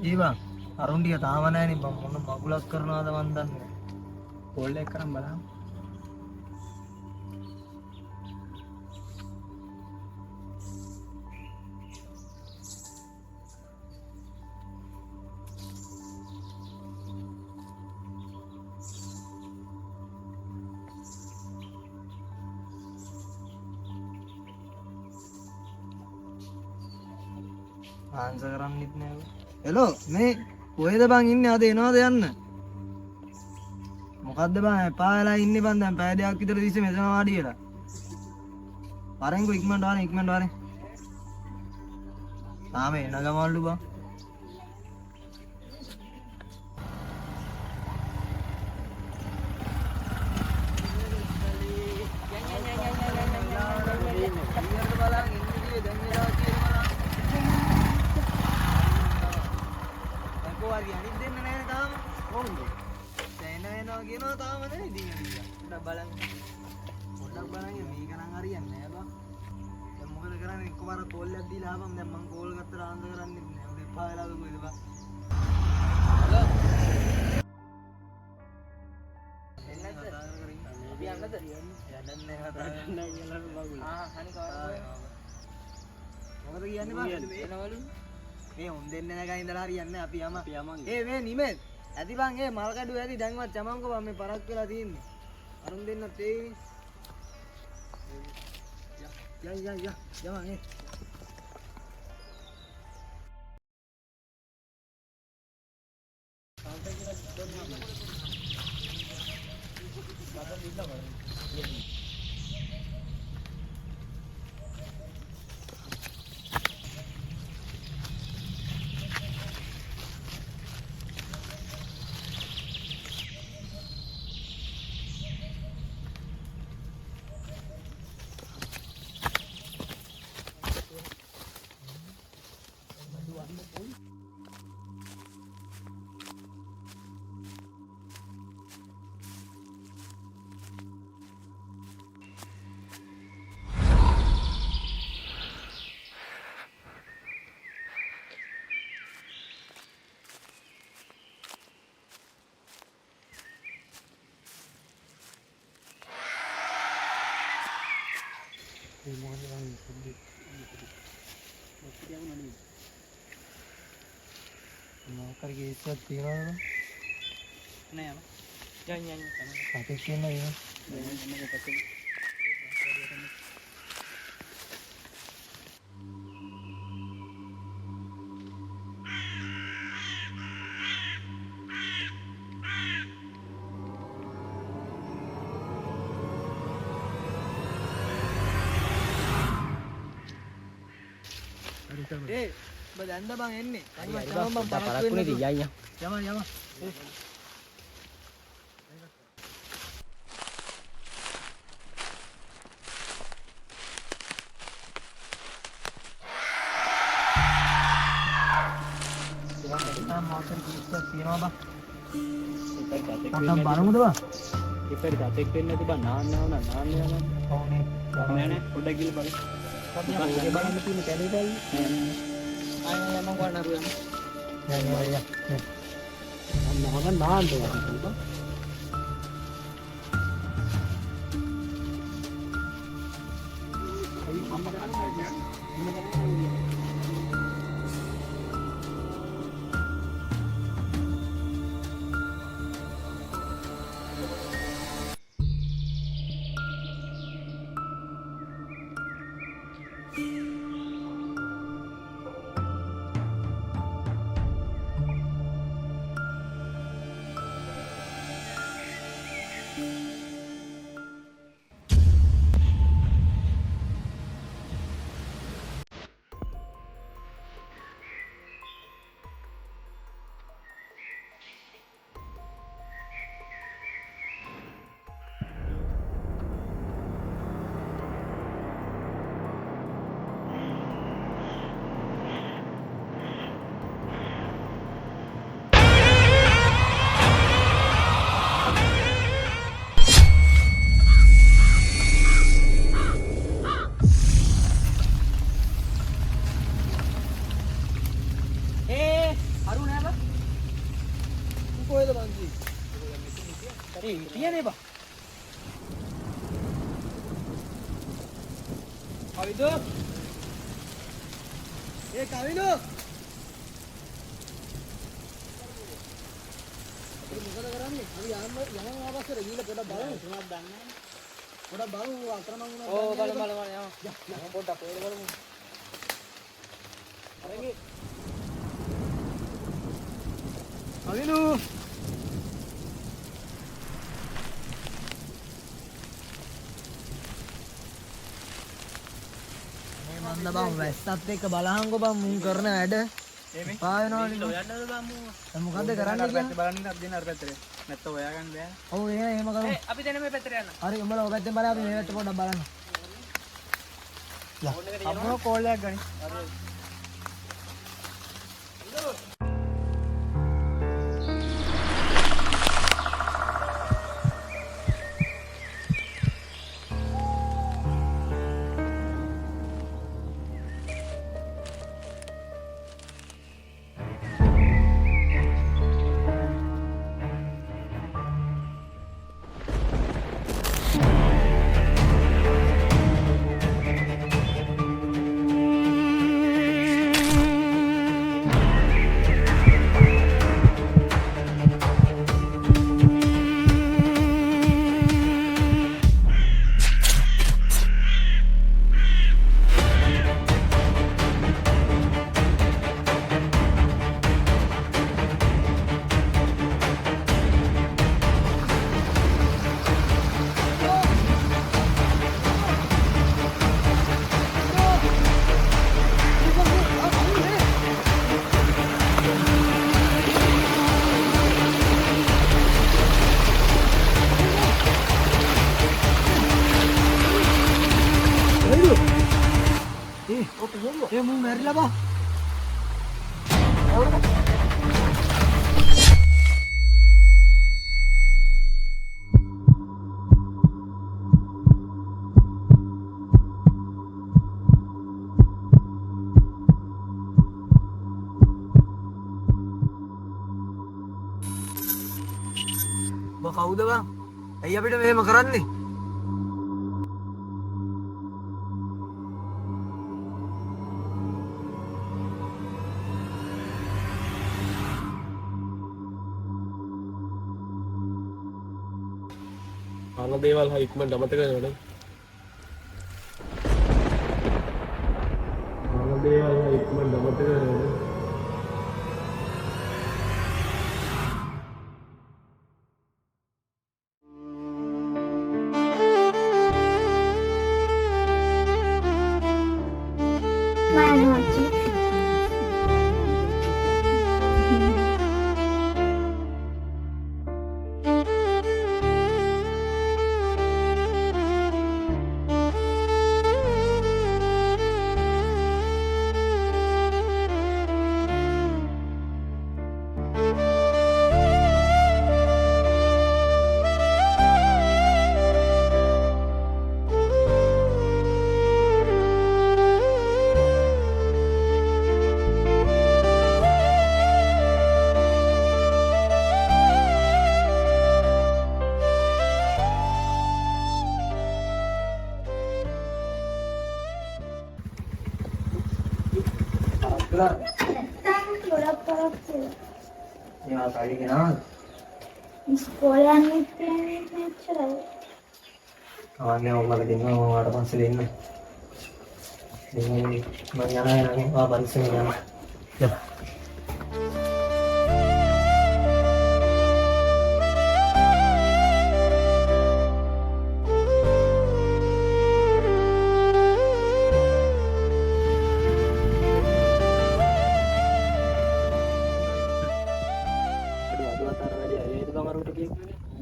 ඒ බං අරුන් ටික තාම නැහැනේ බං මොන මගුලක් කරනවද මන් දන්නේ. කෝල් එක කරන් බලන්න. ආන්සර් කරන්නෙත් නෑ. හෙලෝ මේ කොහෙද බං ඉන්නේ? අද එනවද යන්න? මොකද්ද බං එපා වෙලා ඉන්නේ බං දැන් පැය දෙකක් විතර තිස්සේ මෙතන වාඩි වෙලා. වරෙන්කෝ ඉක්මනට වරෙන්. තාම එන ගමන්ලු බං. කියනවා තාම නෑ ඉතින් පොඩ්ඩක් බලන්න මේක නම් හරියන්නේ නෑ බං. දැන් මොකද කරන්නේ? එකපාර කෝල් එකක් දීලා ආවම දැන් මං කෝල් ගත්තට ආන්සර් කරන්නේ නෑ. උඩ එපා වෙලාද කොහෙද බං? හලෝ එන්නද? අපි යන්නද? යන්නන්නේ කතා කරන්න කියලා බගුල. හනි කවදාද? මොකද කියන්නේ බං? එනවලු. මේ හොන් දෙන්නේ නැගා ඉඳලා හරියන්නේ අපි යම. මේ නිමෙත් ඇති බං ඒ මල් කඩුව ඇති දැන්වත් යමන්කෝ බං මේ පරක් වෙලා තියෙන්නේ. අරුන් දෙන්නත් ඒ යමන් ඒ මොකක්ද ගේස්සක් තියනවද? නෑ යන්න. කටේ කියන ඒ. ඒ බදන්න බං එන්නේ. යම බං පරක් වෙන්නේ තියයි යම. මාතර කීයක් තියනවා බං? පොඩ්ඩක් බලමුද බං? ඉතින් ගතෙක් වෙන්නේ නැති බං නාන්න යනවා. ඕනේ. නෑ පොඩ්ඩක් ගිහලා බලන්න. පොඩ්ඩක් බලන්න තියෙන කැලේටයි. ආයෙ යන්න කොහොමද අර යන්න. අන්න නාන්න බං. තියනේ බා. කවිදෝ. ඒ කවිදෝ. මොකද කරන්නේ? අපි යනවා ආපස්සට ගිහලා පොඩක් බලමු. තුනක් දන්නේ. පොඩක් බලමු අතරමං වුණා. ඕ බලමු යමු. යමු පොඩක් කොහෙද බලමු. අරගෙන. අවිනු. මේ මන්ද බං වැස්සත් එක්ක බලහන්කො බං මුන් කරන වැඩ. පා වෙනවනේ. ඔයන්නද බං මූ. මොකද්ද කරන්නේ කියලා? බලන්න අර දෙන්න අර පැත්තට. නැත්නම් ඔයා ගන්න බෑ. ඔව් එහෙම කරමු. අපි දෙන්න මේ පැත්තට යන්න. හරි උඹලා ඔය පැත්තෙන් බලන්න අපි මේ පැත්ත පොඩ්ඩක් බලන්න. ලා. අපෝ කෝල් එකක් ගනි. හරි. මු මැරිලා බා. බා කවුද බං? ඇයි අපිට මෙහෙම කරන්නේ? අර දේවල් හරි ඉක්මනට අමතක කරනවනේ. අර දේවල් හරි ඉක්මනට අමතක කරනවනේ. Ya kali kenal. Sekolah ni cerai. Kawannya omah kedina mau ada panselin. Ini banyaknya yang panselnya. Ya.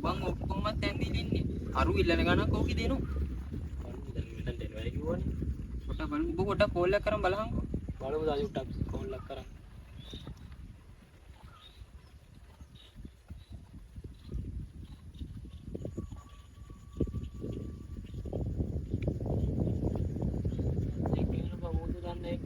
බං ඔක්කොමත් දැන් දිලින්නේ. අරු ඉල්ලන ගණන් කෝකි දෙනු. දැන් දෙනවා කිව්වනේ. පොට බලමු. ඔබ පොට කෝල් එක කරන් බලහන්කෝ. බලමු දාජුට්ටක් කෝල් එකක් කරන්. ඒක මොකද දන්නේ?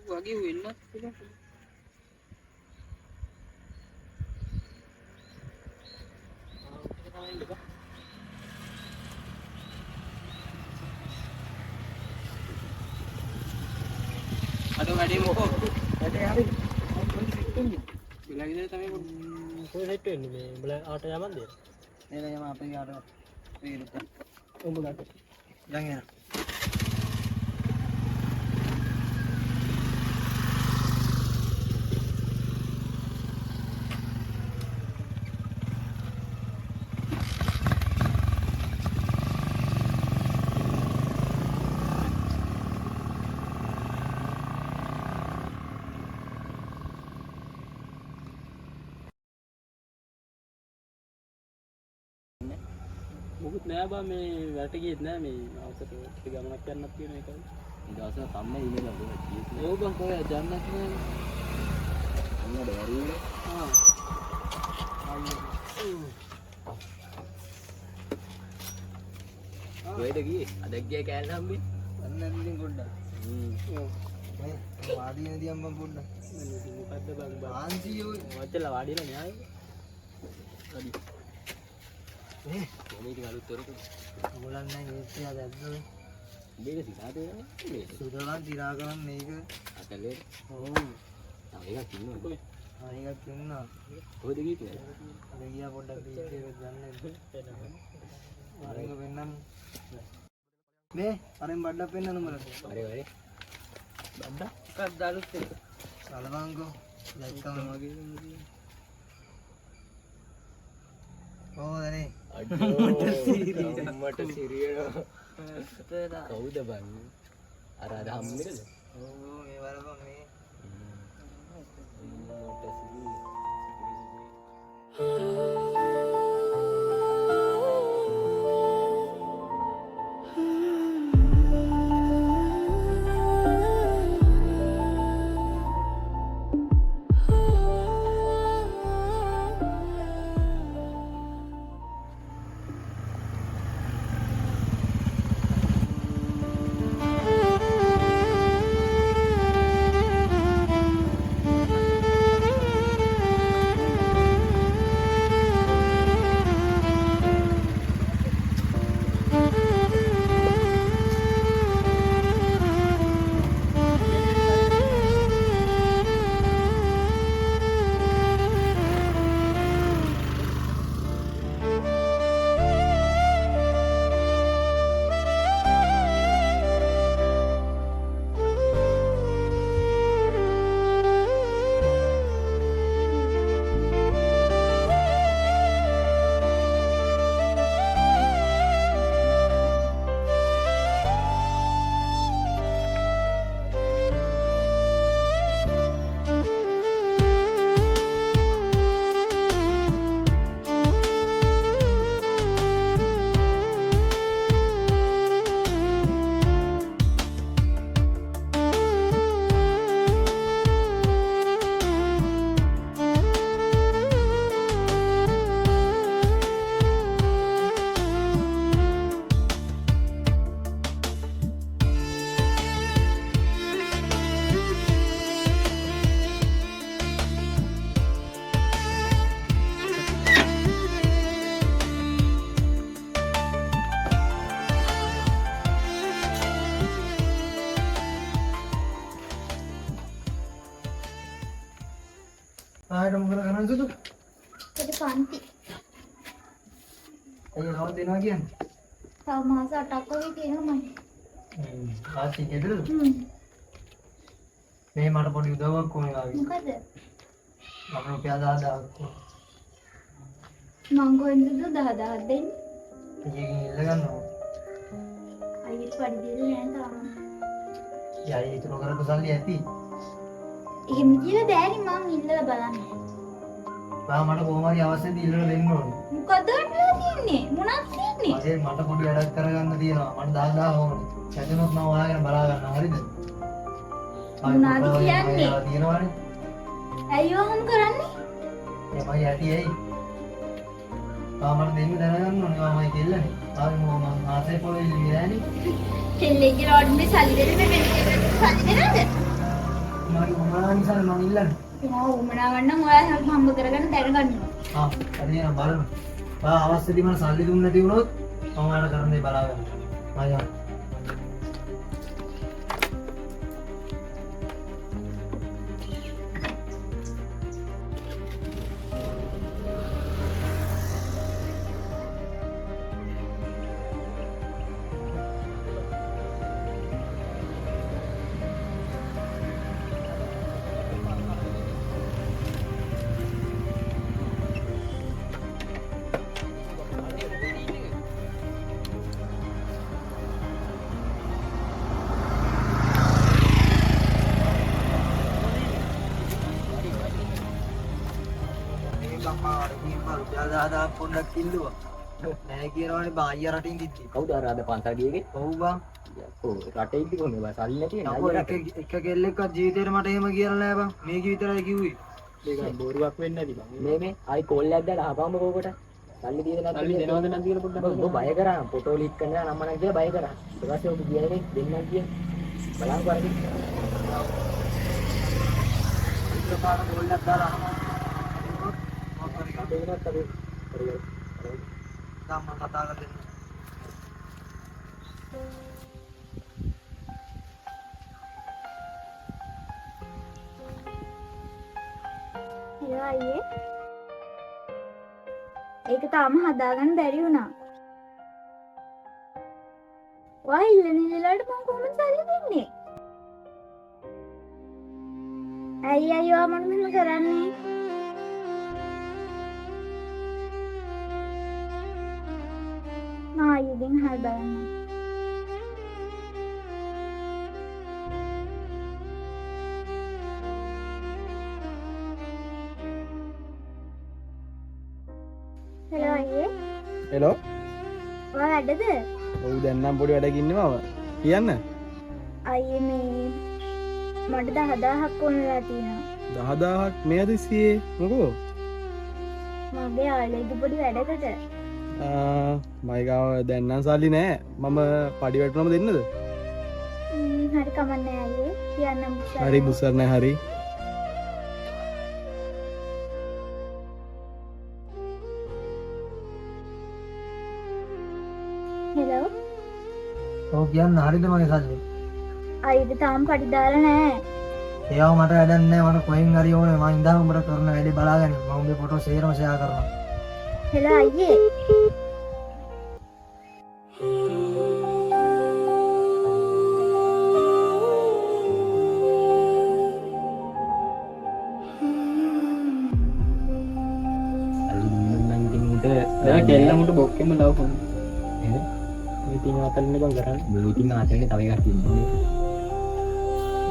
වගේ වෙන්නත් පුළුවන්. අඩෝ වැඩේ මොකෝ වැඩේ හරි. වෙලා ගිහලා තමයි කොහෙ සෙට් වෙන්නේ මේ උඹලා ආට යමන්ද? නේද යම අපේ යාට වීරුත් උඹලට. දැන් එන මොකුත් නෑ බා මේ වැට ගියෙත් නෑ මේ අවසර ටික ගමනක් යන්නත් තියෙන එකයි. මේ දවස්වල කම්ම ඉන්නේ නේද කීයේ ඕ බං කොහෙද යන්නත් නෑ. අන්නද වරුනේ ආ. කොහෙද ගියේ අද ගියේ කෑල්ල හම්බෙන්නේ අන්න ඉතින් පොඩ්ඩක් මේ වාඩි නේද අම්මා පොඩ්ඩක් මොකද්ද බං බං. ආන්සියෝ වචලා වාඩිලා න්යාය. වැඩි. මේ කොහොමද ඉතින් අලුත් තොරතුරු. මොලන් නැහැ ඒත් යා දැද්දෝ මේක සිතාද මේ සුදලන් තිරා කරන් මේක අකලේ. ඔව් තව එකක් ඉන්නවා. ආයෙත් තියුණා කොහෙද ගියේ? අද ගියා පොඩ්ඩක් බීච් එකට යන්න ආරෙක වෙන්නම මේ අරෙන් බඩක් පෙන්නන්න උඹලට හරි හරි. බද්දා එකක් දාලුත් සලවංගෝ දැක්කම වගේ කොහොමදනේ මට සිරියනවා. කවුද බං? අර හම්බෙන්නද? ඕ මේ වරපන් මේ මට සිරිය. ආයෙත් මොකද කරන්නේ සුදු ඒක පන්ති. අයියෝ කවද දෙනවා කියන්නේ තව මාස 8ක් වගේ තියෙනවා මම. ආච්චි ගෙදරද හ්ම්. මේ මට පොඩි උදව්වක් ඕනේ ආවි මොකද? මම රුපියල් 10000ක් මං කොහෙන්ද 10000ක් දෙන්නේ? ඊයකින් ඉල්ල ගන්නවා අයියට පඩි දෙන්නේ නැහැ තාම. යයි ඉතුරු කරපු සල්ලි ඇති එහෙම කියලා බෑනි මං ඉල්ලලා බලන්න. බා මට කොහොම හරි අවශ්‍යද ඉල්ලලා දෙන්න ඕනේ මොකද වෙන්නේ? මොනවද තියෙන්නේ? මගේ මට පොඩි වැඩක් කරගන්න තියෙනවා මට 10000 ඕනේ ඇතුනොත් මම ඔයාගෙන බලා ගන්නවා හරිද මොනවද කියන්නේ? තියෙනවනේ ඇයි වහම් කරන්නේ? එමයි ඇටි ඇයි තාමට දෙන්න දැනගන්න ඕනේ මමයි කෙල්ලනේ ආයි මම ආසයි පොලේ ඉන්නේ නෑනේ කෙල්ලෙක්ගේ රෝඩ් මේ සල්ලි දෙන්නේ මේ සල්ලි දෙනවද? මගේ මොනවා නිසා මම ඉල්ලන්නේ ඔව් උමනාවන් නම් ඔයා හම්බ කරගන්න දැනගන්න. හරි එහෙනම් බලමු අවශ්‍ය දින සල්ලි දුන්නේ නැති වුණොත් මම ඔයාලට කරන්න දේ බලාගන්න. මම යනවා. දාදා පොඩ්ඩක් කිල්ලුවා. නෑ කියනවනේ බං අයියා රටින් දිද්දි. කවුද අර අද පන්සල් ගියේගේ? ඔව් බං. ඔව් රටේ ඉද්දි කොහොමද බං සල්ලි නැති නේ නපුර එක කෙල්ලෙක්වත් ජීවිතේට මට එහෙම කියලා නෑ බං. මේක විතරයි කිව්වේ. ඒක බොරුවක් වෙන්නේ නැති බං. මේ ආයි කෝල් එකක් දාලා ආපම කෝකට. සල්ලි දීලා නැත්නම් සල්ලි දෙනවද නැද්ද කියලා පොඩ්ඩක් ඔබ බය කරා. ෆොටෝ ලික් කරනවා නම් මම කියලා බය කරා. ඊට පස්සේ ඔබ කියන්නේ දෙන්නම් කිය. බලන්න කරගන්න. ඒක පාර කෝල් එකක් දාලා දෙන්නත් අපි මම කතා කරලා දෙන්න. හලෝ අයියේ. ඒක තාම හදාගන්න බැරි වුණා. ඔයා ඉල්ලන ඉල්ලලාට මම කොහොමද සල්ලි දෙන්නේ? ඇයි අයියෝ මම මෙහෙම කරන්නේ? ඉතින් හරි බලන්න. හලෝ අයියේ. හෙලෝ. ඔයා වැඩද? ඔව් දැන් නම් පොඩි වැඩක් ඉන්නවා මම. කියන්න. අයියේ මේ මට 10000ක් ඕනලා තියෙනවා. 10000ක් මේ අදිස්සියේ මොකෝ? මගේ යාළුවෙක්ගේ පොඩි වැඩකට. මයිගාව දැන් නම් සල්ලි නෑ. මම පඩි වැටුනම දෙන්නද? හරි කමන්නේ අයියේ. කියන්නම් බුස්සර්. හරි බුස්සර් නෑ හරි. හෙලෝ. ඔව් කියන්න හරිද මගේ සල්ලි? අයියට තාම පඩි දාලා නෑ. ඒව මට වැඩක් නෑ. මට කොහෙන් හරි ඕනේ. මම ඉඳන් උඹට කරන වැඩේ බලාගන්න. මම උඹේ ෆොටෝ සේරම ෂෙයා කරනවා. හෙලෝ අයියේ. දැන් කෙල්ලමුට බොක්කෙම ලව් කොහොමද? එහෙනම් මීටින් අතරින් බං කරන්නේ. මීටින් අතරින් තව එකක් තියෙනවා.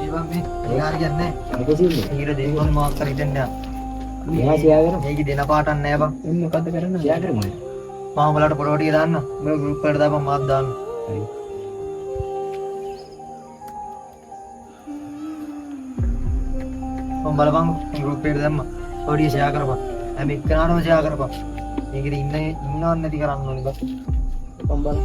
ඒවා මේ එයාර කියන්නේ මේක සින්නේ. ඊට දෙන්නොත් මාක් කර හිටන්න යන්න. මෙහා ෂෙයා කරමු. මේක දෙන පාටක් නෑ බං. එන්න මොකද්ද කරන්නේ? ෂෙයා කරමු. මම උඹලට ෆොටෝ ටික දාන්න. මේ ගෲප් එකට දාපන් මාත් දාන්න. හරි. මම බලපන් ගෲප් එකට දැම්මා. ඔය ෂෙයා කරපන්. හැම එක්කනටම ෂෙයා කරපන්. මේකේ ඉන්නව නැති කරන්න ඕනේ බං. කොම්බල.